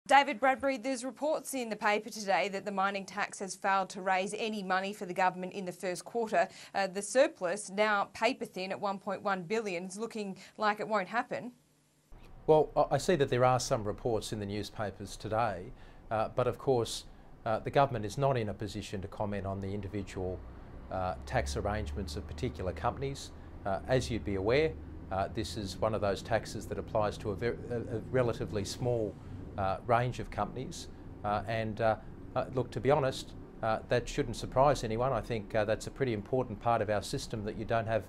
David Bradbury, there's reports in the paper today that the mining tax has failed to raise any money for the government in the first quarter. The surplus, now paper thin at $1.1 billion, is looking like it won't happen. Well, I see that there are some reports in the newspapers today, but of course the government is not in a position to comment on the individual tax arrangements of particular companies. As you'd be aware, this is one of those taxes that applies to a relatively small range of companies, look, to be honest, that shouldn't surprise anyone. I think that's a pretty important part of our system, that you don't have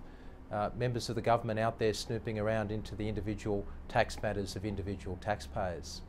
members of the government out there snooping around into the individual tax matters of individual taxpayers.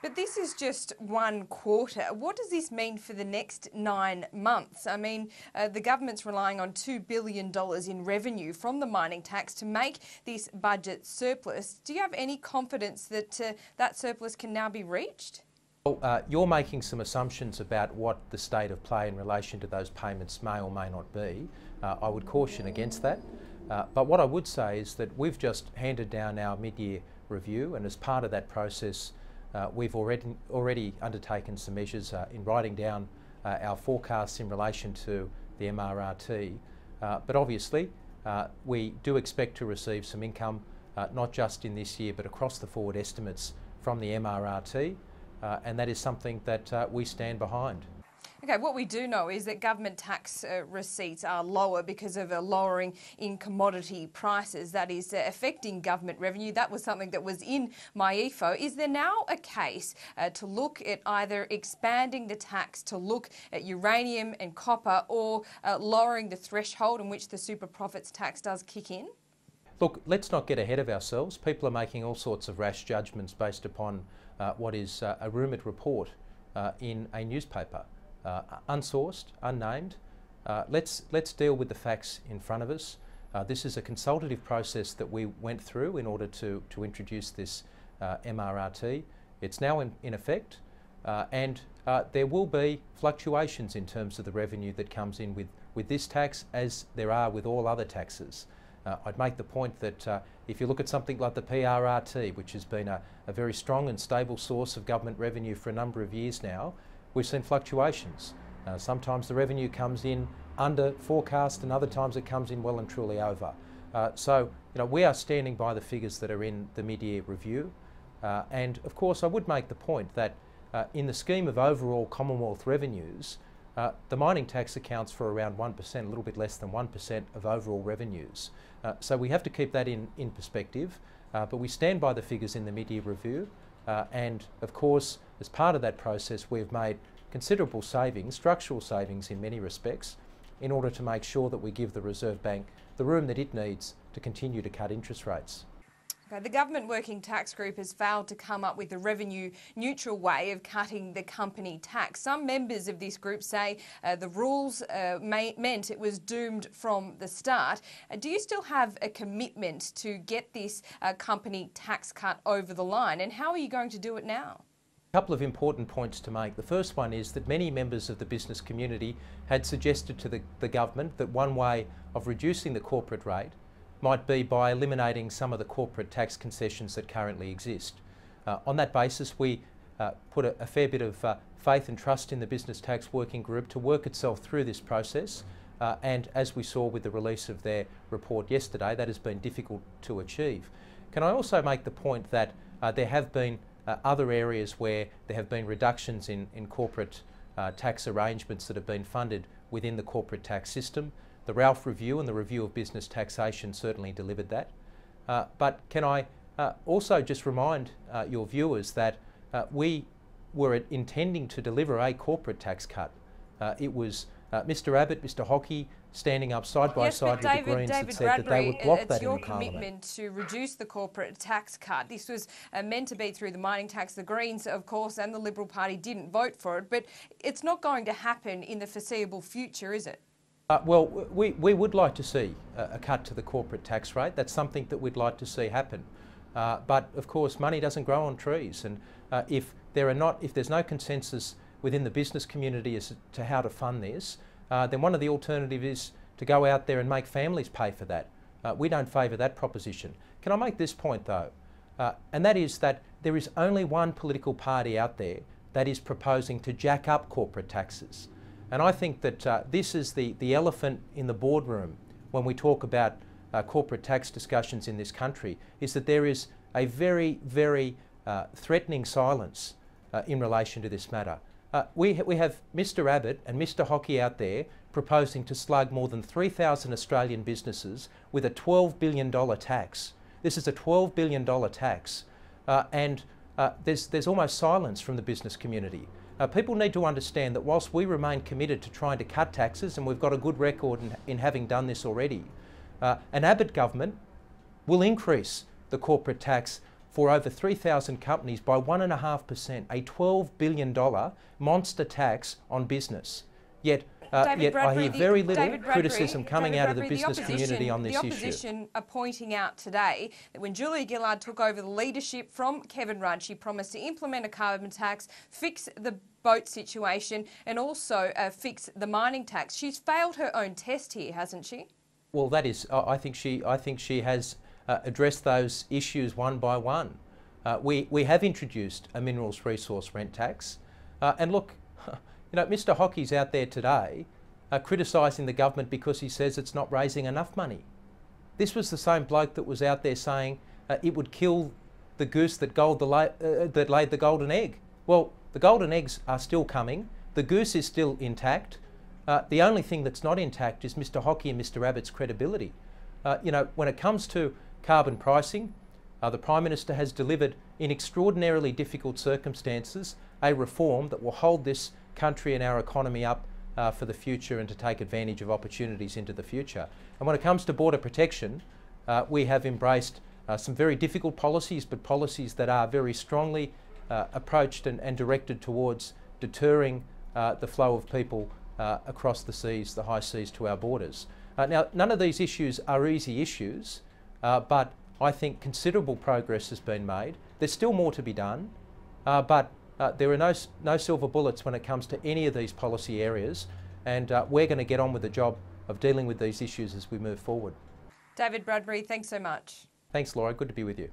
But this is just one quarter. What does this mean for the next 9 months? I mean, the government's relying on $2 billion in revenue from the mining tax to make this budget surplus. Do you have any confidence that that surplus can now be reached? Well, you're making some assumptions about what the state of play in relation to those payments may or may not be. I would caution against that. But what I would say is that we've just handed down our mid-year review, and as part of that process, we've already undertaken some measures in writing down our forecasts in relation to the MRRT. But obviously, we do expect to receive some income, not just in this year, but across the forward estimates from the MRRT, and that is something that we stand behind. Okay, what we do know is that government tax receipts are lower because of a lowering in commodity prices that is affecting government revenue. That was something that was in MyEFO. Is there now a case to look at either expanding the tax to look at uranium and copper, or lowering the threshold in which the super profits tax does kick in? Look, let's not get ahead of ourselves. People are making all sorts of rash judgments based upon what is a rumoured report in a newspaper. Unsourced, unnamed. Let's deal with the facts in front of us. This is a consultative process that we went through in order to introduce this MRRT. It's now in effect, and there will be fluctuations in terms of the revenue that comes in with this tax, as there are with all other taxes. I'd make the point that if you look at something like the PRRT, which has been a very strong and stable source of government revenue for a number of years now, we've seen fluctuations. Sometimes the revenue comes in under forecast, and other times it comes in well and truly over. So, we are standing by the figures that are in the mid-year review. And of course, I would make the point that in the scheme of overall Commonwealth revenues, the mining tax accounts for around 1%, a little bit less than 1% of overall revenues. So we have to keep that in perspective, but we stand by the figures in the mid-year review. And of course, as part of that process, we've made considerable savings, structural savings in many respects, in order to make sure that we give the Reserve Bank the room that it needs to continue to cut interest rates. The Government Working Tax Group has failed to come up with a revenue-neutral way of cutting the company tax. Some members of this group say the rules meant it was doomed from the start. Do you still have a commitment to get this company tax cut over the line, and how are you going to do it now? A couple of important points to make. The first one is that many members of the business community had suggested to the government that one way of reducing the corporate rate might be by eliminating some of the corporate tax concessions that currently exist. On that basis, we put a fair bit of faith and trust in the Business Tax Working Group to work itself through this process, and as we saw with the release of their report yesterday, that has been difficult to achieve. Can I also make the point that there have been other areas where there have been reductions in corporate tax arrangements that have been funded within the corporate tax system. The Ralph Review and the Review of Business Taxation certainly delivered that. But can I also just remind your viewers that we were intending to deliver a corporate tax cut. It was Mr Abbott, Mr Hockey standing up side by side with the Greens that said that they would block that in Parliament. It's your commitment to reduce the corporate tax cut. This was meant to be through the mining tax. The Greens, of course, and the Liberal Party didn't vote for it, but it's not going to happen in the foreseeable future, is it? Well, we would like to see a cut to the corporate tax rate. That's something that we'd like to see happen. But of course, money doesn't grow on trees, and if there's no consensus within the business community as to how to fund this, then one of the alternatives is to go out there and make families pay for that. We don't favour that proposition. Can I make this point though? and that is that there is only one political party out there that is proposing to jack up corporate taxes. And I think that this is the elephant in the boardroom when we talk about corporate tax discussions in this country, is that there is a very, very threatening silence in relation to this matter. We have Mr Abbott and Mr Hockey out there proposing to slug more than 3,000 Australian businesses with a $12 billion tax. This is a $12 billion tax, and there's almost silence from the business community. People need to understand that whilst we remain committed to trying to cut taxes, and we've got a good record in having done this already, an Abbott government will increase the corporate tax for over 3,000 companies by 1.5%, a $12 billion monster tax on business. Yet I hear very little criticism coming out of the business community on this issue. The opposition are pointing out today that when Julia Gillard took over the leadership from Kevin Rudd, she promised to implement a carbon tax, fix the boat situation, and also fix the mining tax. She's failed her own test here, hasn't she? Well, that is, I think she has addressed those issues one by one. We have introduced a minerals resource rent tax, and look, you know, Mr Hockey's out there today criticising the government because he says it's not raising enough money. This was the same bloke that was out there saying it would kill the goose that laid the golden egg. Well, the golden eggs are still coming. The goose is still intact. The only thing that's not intact is Mr Hockey and Mr Abbott's credibility. You know, when it comes to carbon pricing, the Prime Minister has delivered, in extraordinarily difficult circumstances, a reform that will hold this country and our economy up for the future and to take advantage of opportunities into the future. And when it comes to border protection, we have embraced some very difficult policies, but policies that are very strongly approached and directed towards deterring the flow of people across the seas, the high seas, to our borders. Now, none of these issues are easy issues, but I think considerable progress has been made. There's still more to be done, but there are no silver bullets when it comes to any of these policy areas, and we're going to get on with the job of dealing with these issues as we move forward. David Bradbury, thanks so much. Thanks, Laura. Good to be with you.